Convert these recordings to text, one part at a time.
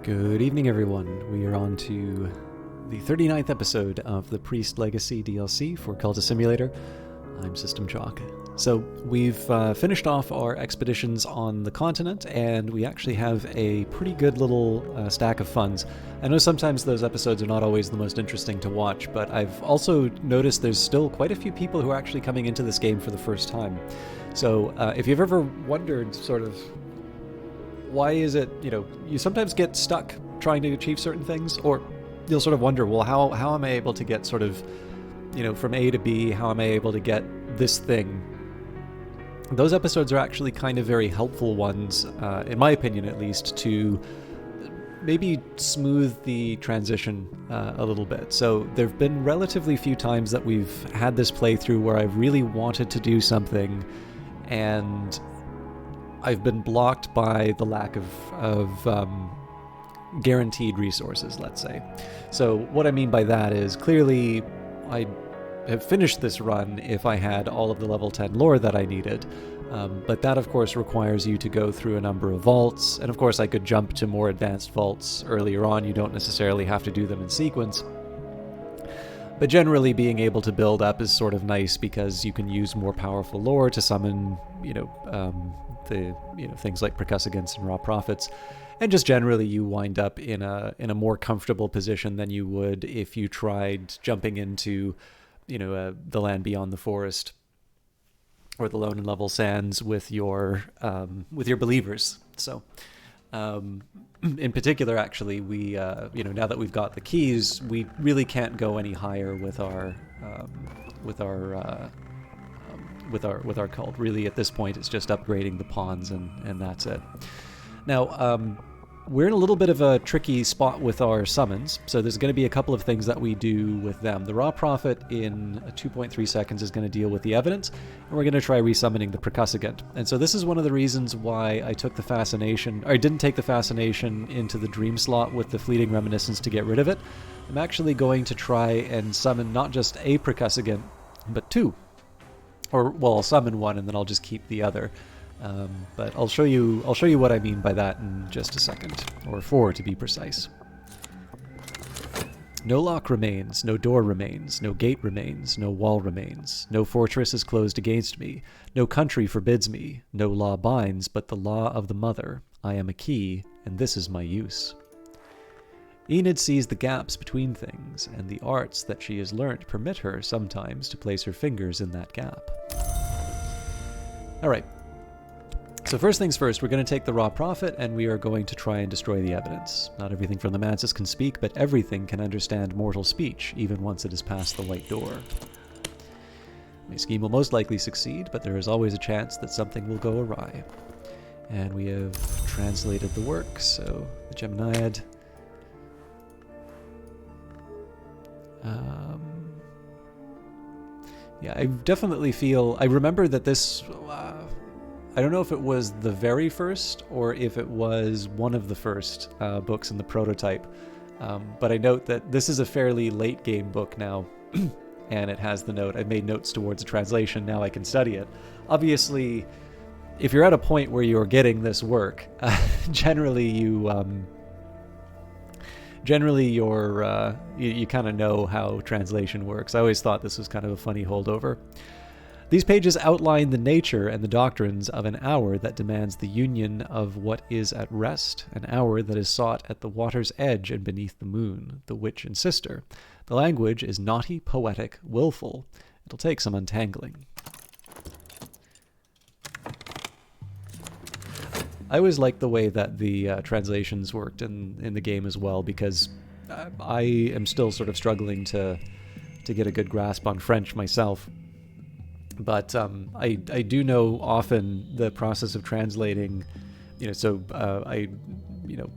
Good evening, everyone. We are on to the 39th episode of the Priest Legacy DLC for Cultist Simulator. I'm System Chalk. So we've finished off our expeditions on the continent, and we actually have a pretty good little stack of funds. I know sometimes those episodes are not always the most interesting to watch, but I've also noticed there's still quite a few people who are actually coming into this game for the first time. So if you've ever wondered sort of why is it, you sometimes get stuck trying to achieve certain things, or you'll sort of wonder, well, how am I able to get sort of, from A to B, how am I able to get this thing? Those episodes are actually kind of very helpful ones, in my opinion at least, to maybe smooth the transition a little bit. So there have been relatively few times that we've had this playthrough where I've really wanted to do something and I've been blocked by the lack of guaranteed resources, let's say. So what I mean by that is, clearly I have finished this run if I had all of the level 10 lore that I needed, but that of course requires you to go through a number of vaults, and of course I could jump to more advanced vaults earlier on. You don't necessarily have to do them in sequence. But generally, being able to build up is sort of nice because you can use more powerful lore to summon, things like percussicants and raw prophets, and just generally you wind up in a more comfortable position than you would if you tried jumping into, the land beyond the forest or the lone and level sands with your believers. So. In particular, actually, we, now that we've got the keys, we really can't go any higher with our cult. Really, at this point, it's just upgrading the pawns, and that's it. Now, we're in a little bit of a tricky spot with our summons, so there's going to be a couple of things that we do with them. The Raw Prophet in 2.3 seconds is going to deal with the evidence, and we're going to try resummoning the percussicant. And so this is one of the reasons why I took the fascination, or I didn't take the fascination into the dream slot with the fleeting reminiscence to get rid of it. I'm actually going to try and summon not just a percussicant, but two. Or, well, I'll summon one and then I'll just keep the other. But I'll show you what I mean by that in just a second, or 4 to be precise. No lock remains, no door remains, no gate remains, no wall remains, no fortress is closed against me, no country forbids me, no law binds but the law of the mother. I am a key, and this is my use. Enid sees the gaps between things, and the arts that she has learnt permit her sometimes to place her fingers in that gap. Alright. So first things first, we're going to take the Raw Prophet, and we are going to try and destroy the evidence. Not everything from the Mantis can speak, but everything can understand mortal speech, even once it has passed the white door. My scheme will most likely succeed, but there is always a chance that something will go awry. And we have translated the work, so the Geminiad. Yeah, I definitely feel... I remember that this... I don't know if it was the very first or if it was one of the first books in the prototype, but I note that this is a fairly late game book now, and it has the note, I made notes towards the translation, now I can study it. Obviously, if you're at a point where you're getting this work, generally you kind of know how translation works. I always thought this was kind of a funny holdover. These pages outline the nature and the doctrines of an hour that demands the union of what is at rest, an hour that is sought at the water's edge and beneath the moon, the witch and sister. The language is naughty, poetic, willful. It'll take some untangling. I always liked the way that the translations worked in the game as well, because I am still sort of struggling to get a good grasp on French myself. But I do know often the process of translating,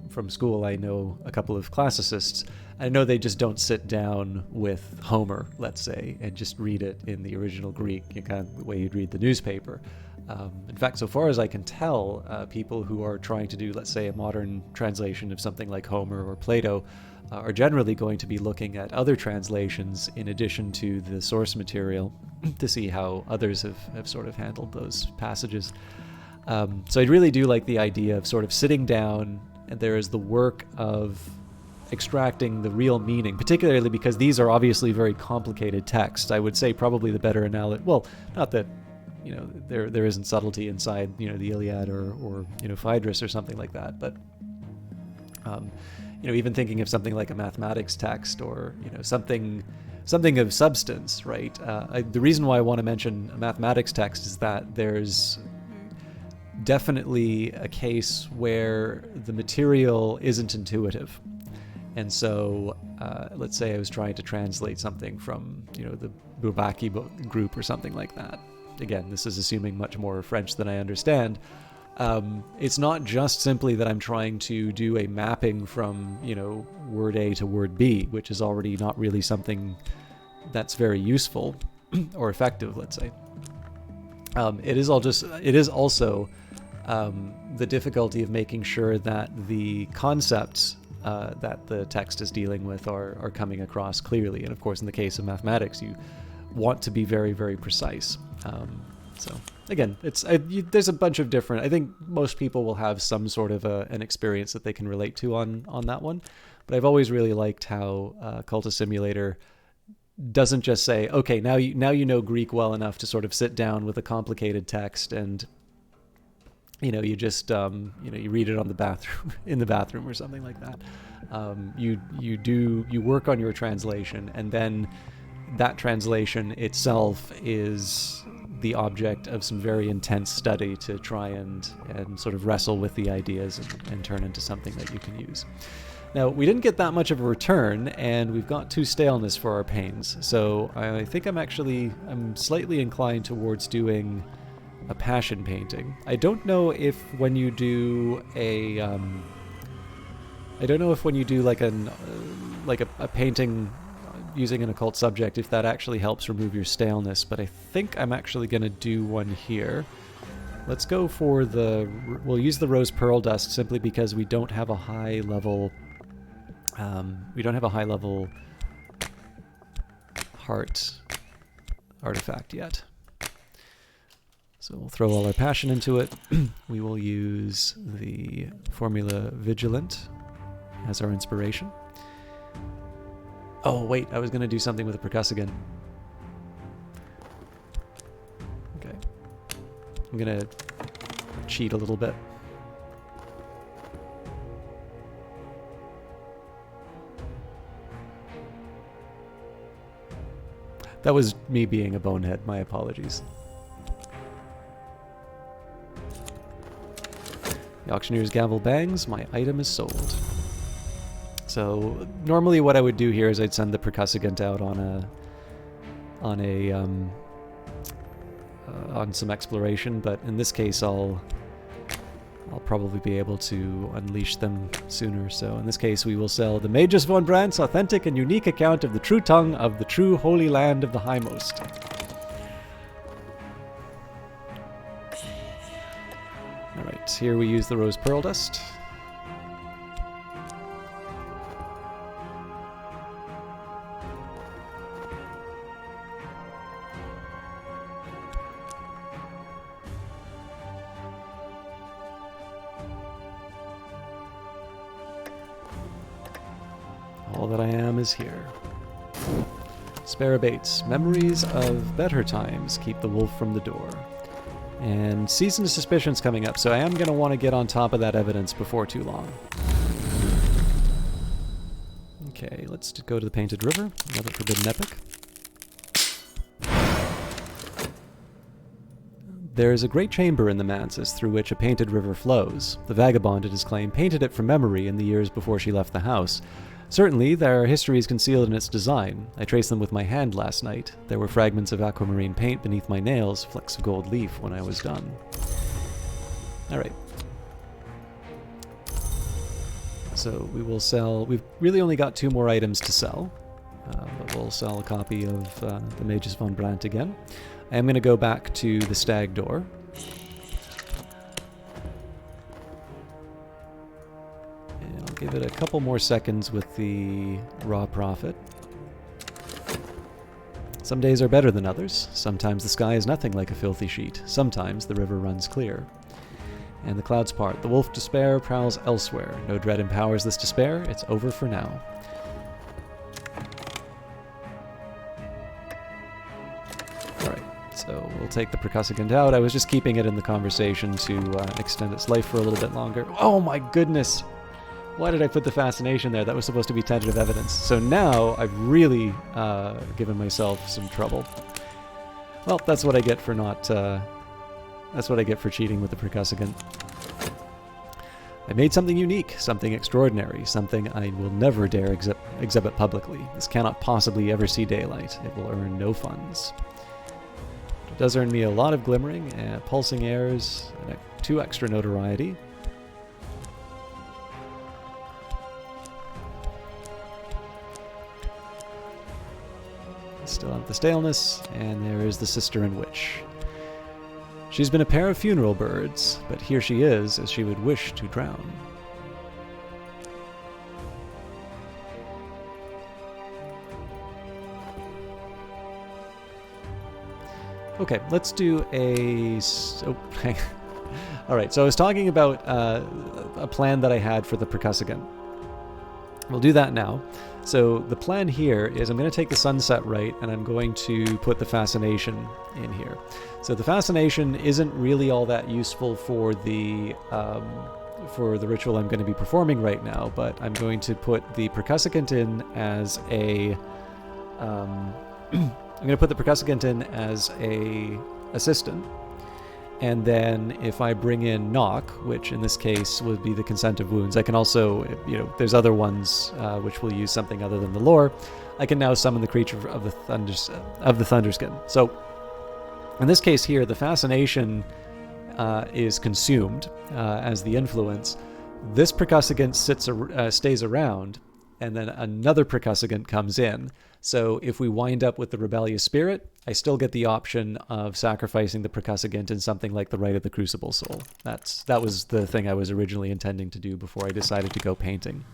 from school I know a couple of classicists. I know they just don't sit down with Homer, let's say, and just read it in the original Greek, kind of the way you'd read the newspaper. In fact, so far as I can tell, people who are trying to do, let's say, a modern translation of something like Homer or Plato are generally going to be looking at other translations in addition to the source material to see how others have sort of handled those passages. So I really do like the idea of sort of sitting down and there is the work of extracting the real meaning, particularly because these are obviously very complicated texts. I would say probably the better analogy, well, not that, there isn't subtlety inside, the Iliad or Phaedrus or something like that, but, even thinking of something like a mathematics text or, something of substance, right? The reason why I want to mention a mathematics text is that there's definitely a case where the material isn't intuitive. And so, let's say I was trying to translate something from, the Bourbaki group or something like that. Again, this is assuming much more French than I understand. It's not just simply that I'm trying to do a mapping from, word A to word B, which is already not really something that's very useful or effective, let's say. It is also the difficulty of making sure that the concepts that the text is dealing with are coming across clearly. And of course, in the case of mathematics, you want to be very, very precise. So again, there's a bunch of different. I think most people will have some sort of an experience that they can relate to on that one. But I've always really liked how Cultist Simulator doesn't just say, okay, now you know Greek well enough to sort of sit down with a complicated text and you just you read it on in the bathroom or something like that. You work on your translation, and then that translation itself is the object of some very intense study to try and sort of wrestle with the ideas and turn into something that you can use. Now, we didn't get that much of a return, and we've got 2 staleness for our pains. So I think I'm slightly inclined towards doing a passion painting. I don't know if when you do like a painting using an occult subject, if that actually helps remove your staleness, but I think I'm actually going to do one here. Let's go for we'll use the rose pearl dust simply because we don't have a high level heart artifact yet. So we'll throw all our passion into it. We will use the formula Vigilant as our inspiration. Oh, wait, I was going to do something with the percussigan. Okay. I'm going to cheat a little bit. That was me being a bonehead. My apologies. The auctioneer's gavel bangs. My item is sold. So normally what I would do here is I'd send the percussagant out on some exploration, but in this case I'll probably be able to unleash them sooner. So in this case we will sell the Magus von Brandt's authentic and unique account of the true tongue of the true holy land of the Highmost. Alright, here we use the rose pearl dust. All that I am is here. Sparabates, memories of better times keep the wolf from the door. And Season of Suspicion's coming up, so I am going to want to get on top of that evidence before too long. Okay, let's go to the Painted River, another forbidden epic. There is a great chamber in the manses through which a painted river flows. The vagabond, it is claimed, painted it from memory in the years before she left the house. Certainly, there are histories concealed in its design. I traced them with my hand last night. There were fragments of aquamarine paint beneath my nails, flecks of gold leaf when I was done. Alright. So we will sell... We've really only got 2 more items to sell. But we'll sell a copy of the Magus von Brandt again. I am going to go back to the Stag Door. Give it a couple more seconds with the raw prophet. Some days are better than others. Sometimes the sky is nothing like a filthy sheet. Sometimes the river runs clear. And the clouds part. The wolf despair prowls elsewhere. No dread empowers this despair. It's over for now. Alright, so we'll take the percussivant out. I was just keeping it in the conversation to extend its life for a little bit longer. Oh my goodness! Why did I put the fascination there? That was supposed to be tentative evidence. So now I've really given myself some trouble. Well, that's what I get for not... that's what I get for cheating with the percussivant. I made something unique, something extraordinary, something I will never dare exhibit publicly. This cannot possibly ever see daylight. It will earn no funds. It does earn me a lot of glimmering, pulsing airs, and 2 extra notoriety. Still have the staleness, and there is the sister and witch. She's been a pair of funeral birds, but here she is as she would wish to drown. Okay, let's do a... Oh, alright, so I was talking about a plan that I had for the percussivant. We'll do that now. So the plan here is I'm going to take the sunset right, and I'm going to put the fascination in here. So the fascination isn't really all that useful for the ritual I'm going to be performing right now, but I'm going to put the percussivant in as a I'm going to put the percussivant in as a assistant. And then if I bring in knock, which in this case would be the consent of wounds, I can also, there's other ones which will use something other than the lore. I can now summon the creature of the Thunderskin. So in this case here, the fascination is consumed as the influence. This percussivant stays around, and then another percussivant comes in. So if we wind up with the rebellious spirit, I still get the option of sacrificing the percussivant in something like the Rite of the Crucible Soul. That was the thing I was originally intending to do before I decided to go painting.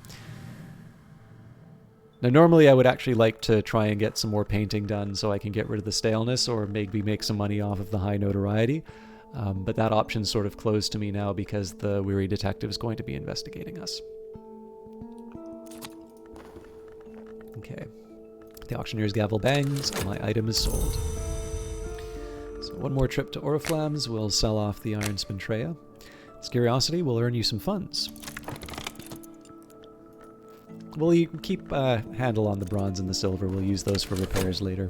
Now normally I would actually like to try and get some more painting done so I can get rid of the staleness or maybe make some money off of the high notoriety. But that option's sort of closed to me now because the weary detective is going to be investigating us. Okay. The auctioneer's gavel bangs, my item is sold. So one more trip to Oriflamme's, we'll sell off the Iron Spintrea. This curiosity will earn you some funds. We'll keep a handle on the bronze and the silver, we'll use those for repairs later.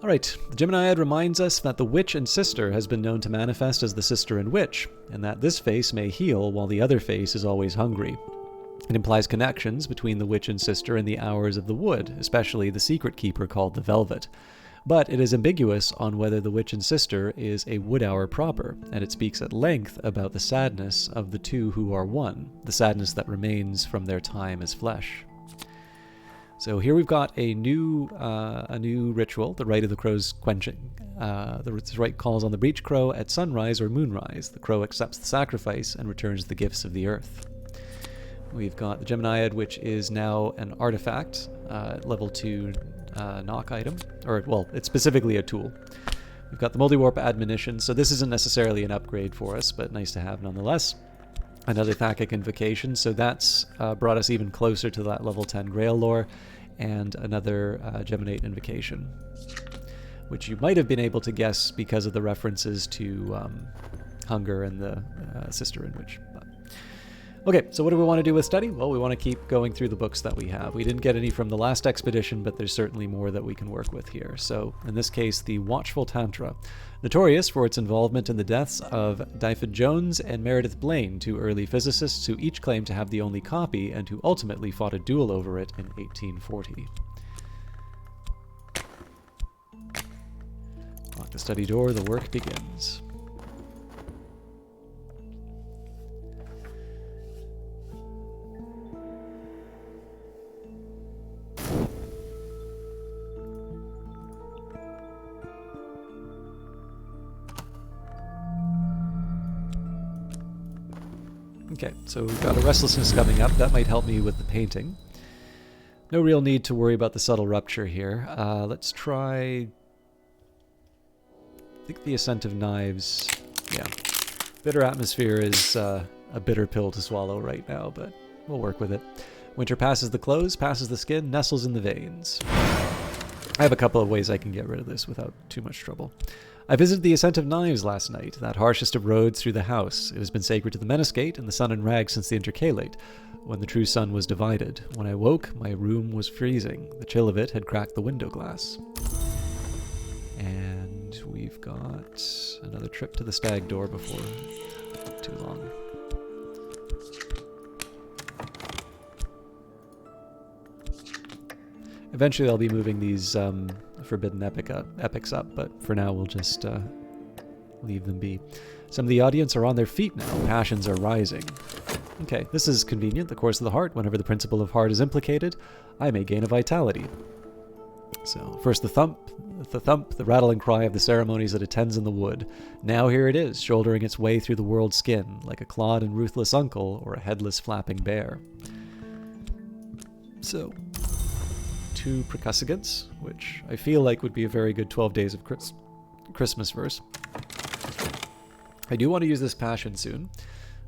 Alright, the Geminiad reminds us that the witch and sister has been known to manifest as the sister and witch, and that this face may heal while the other face is always hungry. It implies connections between the witch and sister and the hours of the wood, especially the secret keeper called the Velvet. But it is ambiguous on whether the witch and sister is a wood hour proper, and it speaks at length about the sadness of the two who are one, the sadness that remains from their time as flesh. So here we've got a new ritual, the Rite of the Crow's Quenching. The rite calls on the breech crow at sunrise or moonrise. The crow accepts the sacrifice and returns the gifts of the earth. We've got the Geminiad, which is now an artifact, level 2 knock item. Or, well, it's specifically a tool. We've got the Multiwarp Admonition, so this isn't necessarily an upgrade for us, but nice to have nonetheless. Another Thakic Invocation, so that's brought us even closer to that level 10 Grail lore, and another Geminate Invocation, which you might have been able to guess because of the references to Hunger and the Sister in Witch. Okay, so what do we want to do with study? Well, we want to keep going through the books that we have. We didn't get any from the last expedition, but there's certainly more that we can work with here. So, in this case, the Watchful Tantra. Notorious for its involvement in the deaths of Dyfed Jones and Meredith Blaine, two early physicists who each claimed to have the only copy and who ultimately fought a duel over it in 1840. Lock the study door, the work begins. Okay, so we've got a restlessness coming up. That might help me with the painting. No real need to worry about the subtle rupture here. Let's try... I think the Ascent of Knives... Yeah. Bitter atmosphere is a bitter pill to swallow right now, but we'll work with it. Winter passes the clothes, passes the skin, nestles in the veins. I have a couple of ways I can get rid of this without too much trouble. I visited the Ascent of Knives last night, that harshest of roads through the house. It has been sacred to the Menascate and the sun and rag since the intercalate, when the true sun was divided. When I woke, my room was freezing. The chill of it had cracked the window glass. And we've got another trip to the stag door before too long. Eventually I'll be moving these forbidden epics up, but for now we'll just leave them be. Some of the audience are on their feet now. Passions are rising. Okay, this is convenient. The course of the heart. Whenever the principle of heart is implicated, I may gain a vitality. So, first the thump, the rattling cry of the ceremonies that attends in the wood. Now here it is, shouldering its way through the world's skin, like a clawed and ruthless uncle or a headless flapping bear. So, 2 percussigants, which I feel like would be a very good 12 Days of Christmas verse. I do want to use this passion soon,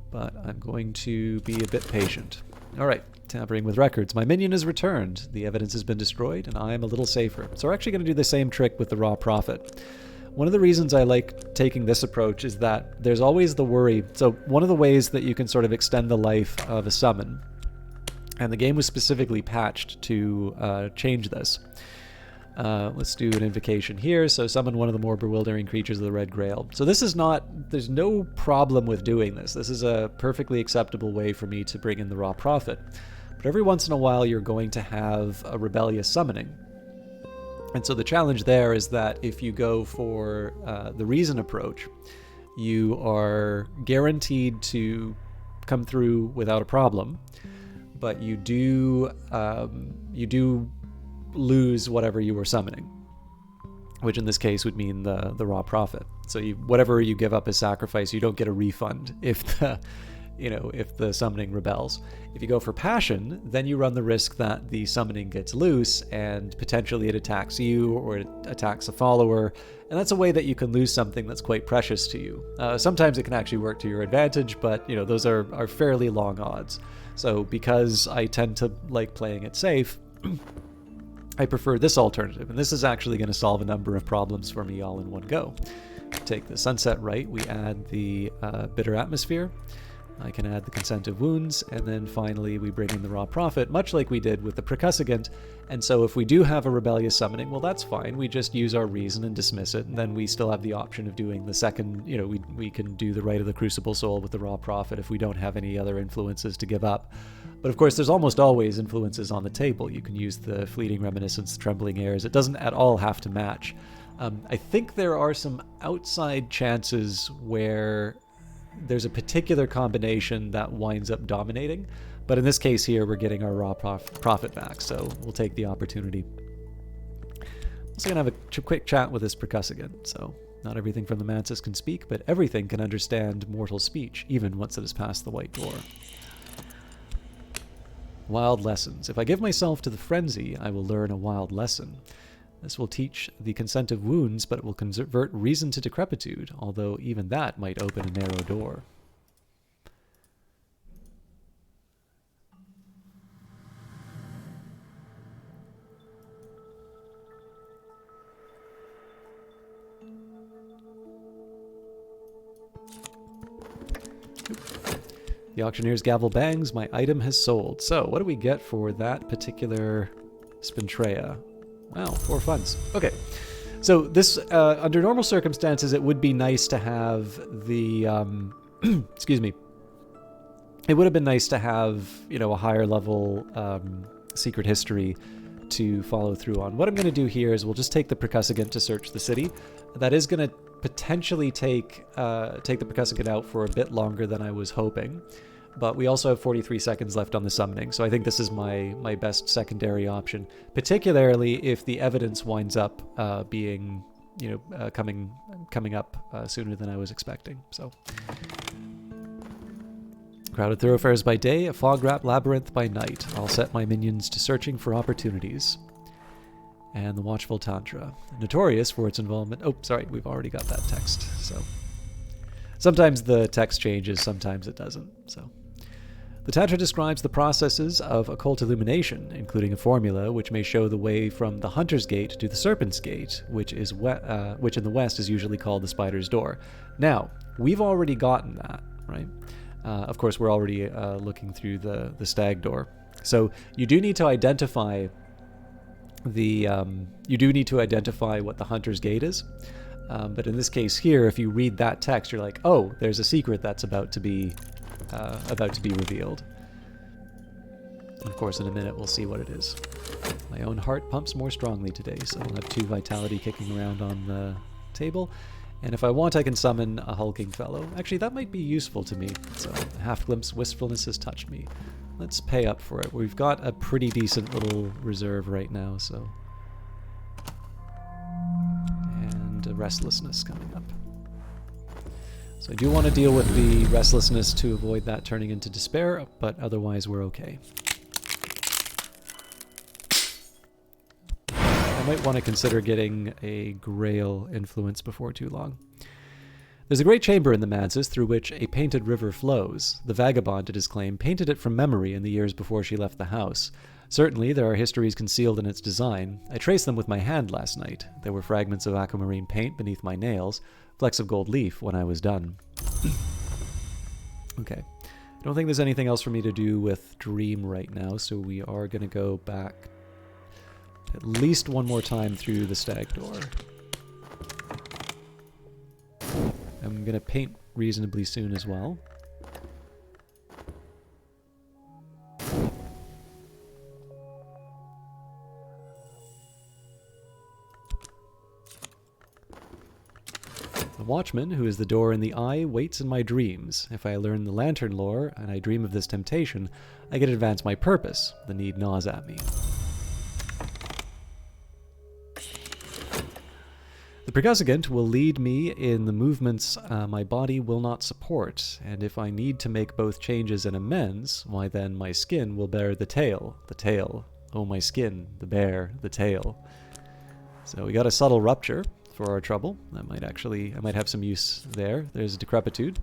but I'm going to be a bit patient. Alright, tampering with records. My minion is returned. The evidence has been destroyed, and I am a little safer. So we're actually going to do the same trick with the raw prophet. One of the reasons I like taking this approach is that there's always the worry. So one of the ways that you can sort of extend the life of a summon, and the game was specifically patched to change this. Let's do an invocation here. So summon one of the more bewildering creatures of the Red Grail. So this is not, there's no problem with doing this. This is a perfectly acceptable way for me to bring in the raw prophet. But every once in a while you're going to have a rebellious summoning. And so the challenge there is that if you go for the reason approach, you are guaranteed to come through without a problem, but you do lose whatever you were summoning, which in this case would mean the raw prophet. So whatever you give up as sacrifice, you don't get a refund if the summoning rebels. If you go for passion, then you run the risk that the summoning gets loose and potentially it attacks you or it attacks a follower, and that's a way that you can lose something that's quite precious to you. Sometimes it can actually work to your advantage, but those are fairly long odds. So because I tend to like playing it safe, I prefer this alternative, and this is actually going to solve a number of problems for me all in one go. Take the Sunset Rite, we add the Bitter Atmosphere, I can add the Consent of Wounds, and then finally we bring in the Raw Prophet, much like we did with the Percussigant. And so if we do have a rebellious summoning, well, that's fine. We just use our reason and dismiss it, and then we still have the option of doing the second, we can do the Rite of the Crucible Soul with the Raw Prophet if we don't have any other influences to give up. But of course, there's almost always influences on the table. You can use the Fleeting Reminiscence, the Trembling Airs. It doesn't at all have to match. I think there are some outside chances where there's a particular combination that winds up dominating, but in this case here, we're getting our raw profit back, so we'll take the opportunity. Also gonna have a quick chat with this percussigant. So not everything from the Mantis can speak, but everything can understand mortal speech, even once it has passed the white door. Wild lessons. If I give myself to the frenzy, I will learn a wild lesson. This will teach the Consent of Wounds, but it will convert reason to decrepitude, although even that might open a narrow door. The auctioneer's gavel bangs, my item has sold. So, what do we get for that particular Spintrea? Wow, 4 funds. Okay. So this, under normal circumstances, it would be nice to have the, excuse me. It would have been nice to have, a higher level secret history to follow through on. What I'm going to do here is we'll just take the percussigant to search the city. That is going to potentially take the percussigant out for a bit longer than I was hoping. But we also have 43 seconds left on the summoning, so I think this is my best secondary option, particularly if the evidence winds up being, coming up sooner than I was expecting. So, crowded thoroughfares by day, a fog-wrapped labyrinth by night. I'll set my minions to searching for opportunities. And the Watchful Tantra, notorious for its involvement. Oh, sorry, we've already got that text. Sometimes the text changes, sometimes it doesn't. So, the Tantra describes the processes of occult illumination, including a formula which may show the way from the Hunter's Gate to the Serpent's Gate, which in the West is usually called the Spider's Door. Now, we've already gotten that, right? Of course, we're already looking through the Stag Door. So you do need to identify what the Hunter's Gate is. But in this case here, if you read that text, you're like, oh, there's a secret that's about to be revealed. And of course, in a minute, we'll see what it is. My own heart pumps more strongly today, so I'll have 2 vitality kicking around on the table. And if I want, I can summon a hulking fellow. Actually, that might be useful to me. So, a half-glimpse wistfulness has touched me. Let's pay up for it. We've got a pretty decent little reserve right now, so... And a restlessness coming up. So I do want to deal with the restlessness to avoid that turning into despair, but otherwise we're okay. I might want to consider getting a Grail influence before too long. There's a great chamber in the Manses through which a painted river flows. The vagabond, it is claimed, painted it from memory in the years before she left the house. Certainly, there are histories concealed in its design. I traced them with my hand last night. There were fragments of aquamarine paint beneath my nails, flecks of gold leaf when I was done. Okay. I don't think there's anything else for me to do with Dream right now, so we are going to go back at least one more time through the Stag Door. I'm going to paint reasonably soon as well. The Watchman, who is the door in the eye, waits in my dreams. If I learn the lantern lore, and I dream of this temptation, I can advance my purpose. The need gnaws at me. The Precussigant will lead me in the movements my body will not support, and if I need to make both changes and amends, why then my skin will bear the tail. The tail. Oh, my skin, the bear, the tail. So we got a subtle rupture for our trouble. I might have some use there. There's decrepitude.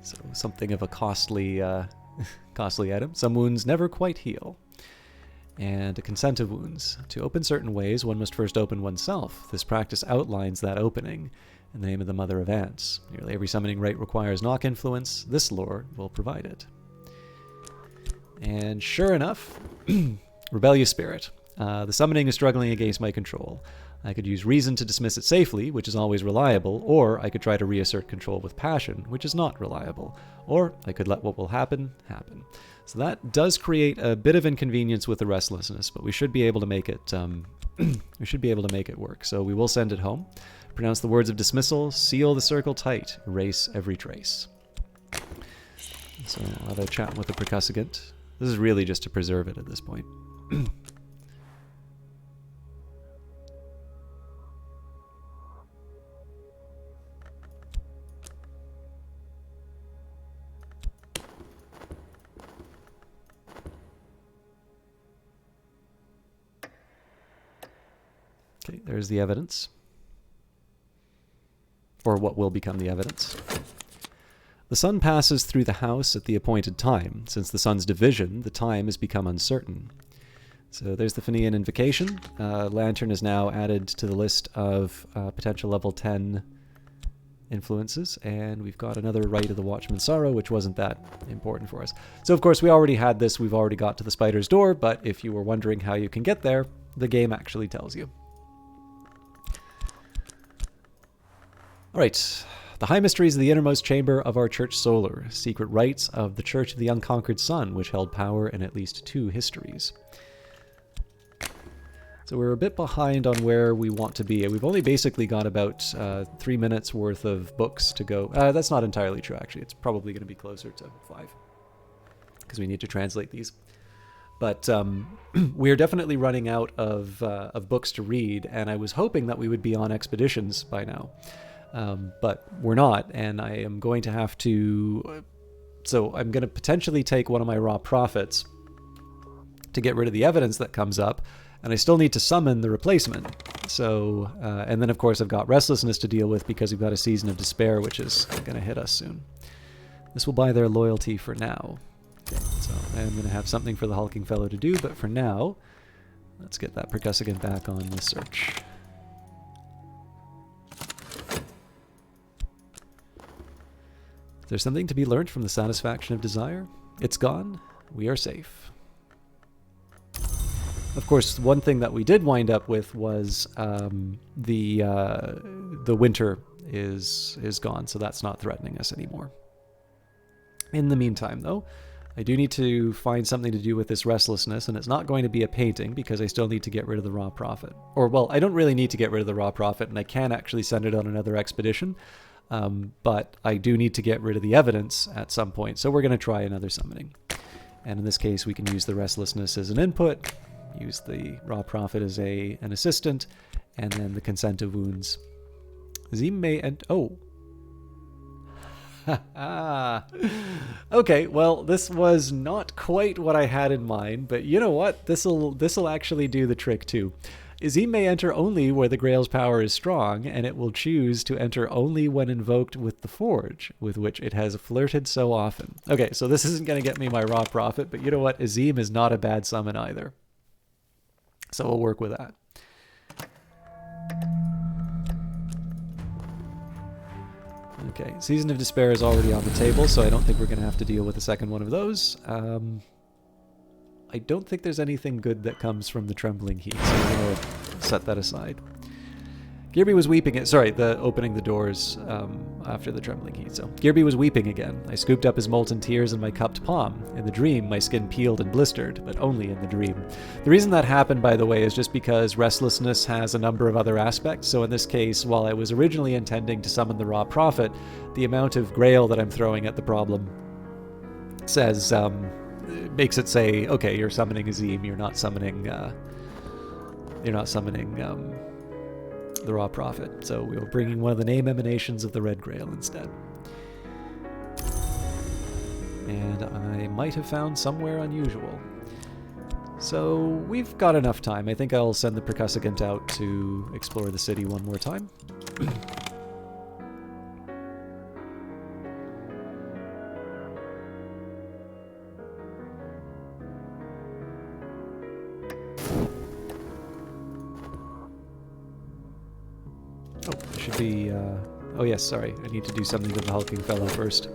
So something of a costly item. Some wounds never quite heal. And a consent of wounds. To open certain ways, one must first open oneself. This practice outlines that opening in the name of the Mother of Ants. Nearly every summoning rite requires knock influence. This lore will provide it. And sure enough, rebellious spirit. The summoning is struggling against my control. I could use reason to dismiss it safely, which is always reliable, or I could try to reassert control with passion, which is not reliable, or I could let what will happen, happen. So that does create a bit of inconvenience with the restlessness, but we should be able to make it. Work. So we will send it home. Pronounce the words of dismissal. Seal the circle tight. Erase every trace. So I'll have a chat with the Precussigant. This is really just to preserve it at this point. Okay, there's the evidence. Or what will become the evidence. The sun passes through the house at the appointed time. Since the sun's division, the time has become uncertain. So there's the Fenian invocation. Lantern is now added to the list of potential level 10 influences, and we've got another Rite of the Watchman's Sorrow, which wasn't that important for us. So of course we already had this, we've already got to the Spider's Door, but if you were wondering how you can get there, the game actually tells you. Alright, the high mysteries of the innermost chamber of our church solar, secret rites of the Church of the Unconquered Sun, which held power in at least 2 histories. So we're a bit behind on where we want to be. We've only basically got about 3 minutes worth of books to go. That's not entirely true, actually. It's probably going to be closer to 5, because we need to translate these. But we're definitely running out of books to read, and I was hoping that we would be on expeditions by now. But we're not, and I am going to have to... So I'm going to potentially take one of my raw profits to get rid of the evidence that comes up, And I still need to summon the replacement. So, and then of course I've got restlessness to deal with because we've got a Season of Despair, which is going to hit us soon. This will buy their loyalty for now. Okay, so I'm going to have something for the hulking fellow to do, but for now, let's get that percussivant back on the search. There's something to be learned from the satisfaction of desire. It's gone. We are safe. Of course, one thing that we did wind up with was the winter is gone, so that's not threatening us anymore. In the meantime, though, I do need to find something to do with this restlessness, and it's not going to be a painting because I still need to get rid of the raw prophet. Or, well, I don't really need to get rid of the raw prophet, and I can actually send it on another expedition, but I do need to get rid of the evidence at some point, so we're going to try another summoning. And in this case, we can use the restlessness as an input, use the raw prophet as an assistant, and then the consent of wounds. Zim may and oh. Okay, well, this was not quite what I had in mind, but you know what? This'll actually do the trick too. Azim may enter only where the Grail's power is strong, and it will choose to enter only when invoked with the Forge, with which it has flirted so often. Okay, so this isn't going to get me my raw prophet, but you know what? Azim is not a bad summon either. So we'll work with that. Okay, Season of Despair is already on the table, so I don't think we're going to have to deal with a second one of those. I don't think there's anything good that comes from the Trembling Heat, so we're going to set that aside. Gearby was weeping opening the doors after the Trembling Heat. So Gearby was weeping again. I scooped up his molten tears in my cupped palm. In the dream, my skin peeled and blistered, but only in the dream. The reason that happened, by the way, is just because restlessness has a number of other aspects. So in this case, while I was originally intending to summon the raw prophet, the amount of Grail that I'm throwing at the problem says, makes it say, okay, you're summoning Azim, you're not summoning the raw prophet. So we were bringing one of the name emanations of the Red Grail instead. And I might have found somewhere unusual. So we've got enough time. I think I'll send the percussivant out to explore the city one more time. Oh yes, sorry. I need to do something to the hulking fellow first.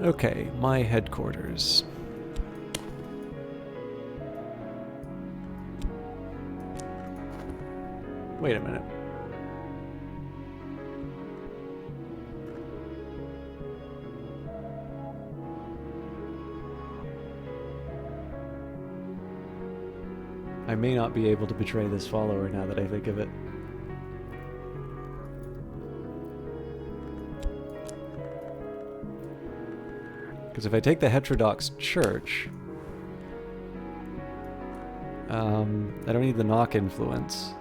Okay, my headquarters. Wait a minute. I may not be able to betray this follower now that I think of it. Because if I take the heterodox church, I don't need the knock influence.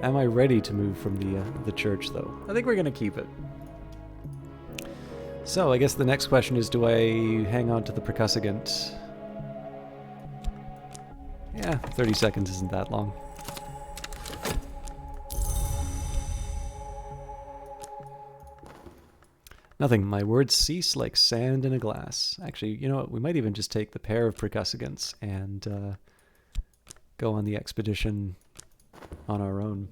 Am I ready to move from the church, though? I think we're going to keep it. So, I guess the next question is, do I hang on to the percussivant? Yeah, 30 seconds isn't that long. Nothing. My words cease like sand in a glass. Actually, you know what? We might even just take the pair of percussivants and go on the expedition on our own.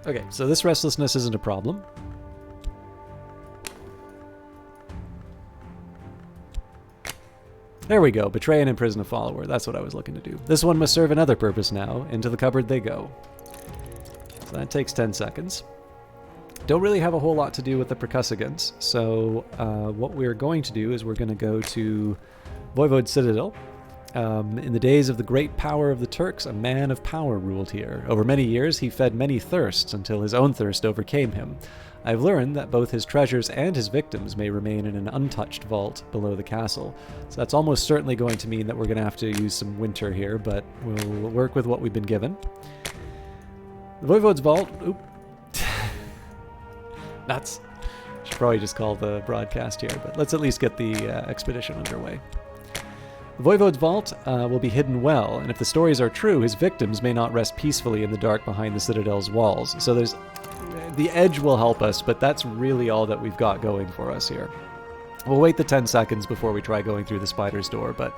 Okay, so this restlessness isn't a problem. There we go. Betray and imprison a follower. That's what I was looking to do. This one must serve another purpose now. Into the cupboard they go. So that takes 10 seconds. Don't really have a whole lot to do with the percussivants. So what we're going to do is we're going to go to Voivode Citadel. In the days of the great power of the Turks, a man of power ruled here. Over many years, he fed many thirsts until his own thirst overcame him. I've learned that both his treasures and his victims may remain in an untouched vault below the castle. So that's almost certainly going to mean that we're going to have to use some winter here, but we'll work with what we've been given. The Voivode's Vault... Oop. Nuts. Should probably just call the broadcast here, but let's at least get the expedition underway. The Voivode's Vault will be hidden well, and if the stories are true, his victims may not rest peacefully in the dark behind the Citadel's walls. So there's... The edge will help us, but that's really all that we've got going for us here. We'll wait the 10 seconds before we try going through the spider's door, but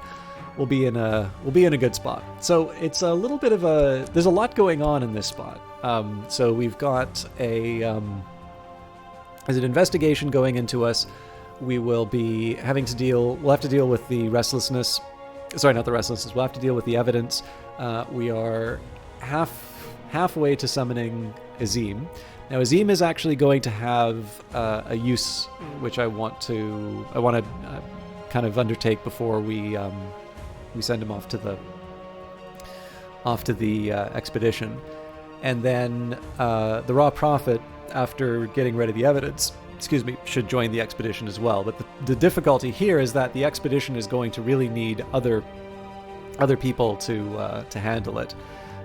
we'll be in a good spot. So it's a little bit of a... There's a lot going on in this spot. So we've got there's an investigation going into us. We'll have to deal with the restlessness. Sorry, not the restlessness. We'll have to deal with the evidence. We are halfway to summoning Azim. Now, Azim is actually going to have a use which I want to kind of undertake before we send him off to the expedition, and then the Raw Prophet, after getting rid of the evidence, should join the expedition as well. But the difficulty here is that the expedition is going to really need other people to handle it.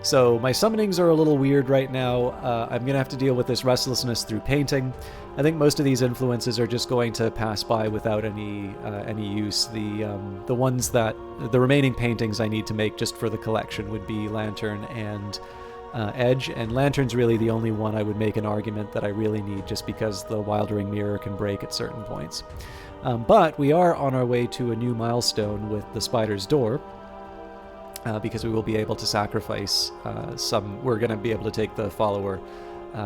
So my summonings are a little weird right now. I'm going to have to deal with this restlessness through painting. I think most of these influences are just going to pass by without any use. The remaining paintings I need to make just for the collection would be Lantern and Edge, and Lantern's really the only one I would make an argument that I really need, just because the Wildering Mirror can break at certain points. But we are on our way to a new milestone with the Spider's Door. Because we will be able to sacrifice we're going to be able to take the follower,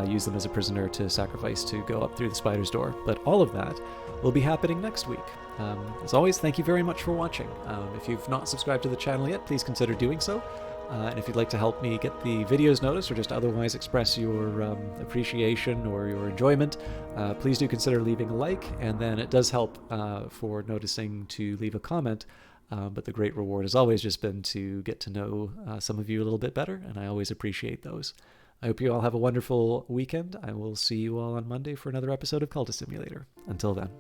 use them as a prisoner to sacrifice to go up through the Spider's Door. But all of that will be happening next week. As always, thank you very much for watching. If you've not subscribed to the channel yet, please consider doing so. And if you'd like to help me get the videos noticed, or just otherwise express your appreciation or your enjoyment, please do consider leaving a like, and then it does help for noticing to leave a comment. But the great reward has always just been to get to know some of you a little bit better, and I always appreciate those. I hope you all have a wonderful weekend. I will see you all on Monday for another episode of Cultist Simulator. Until then.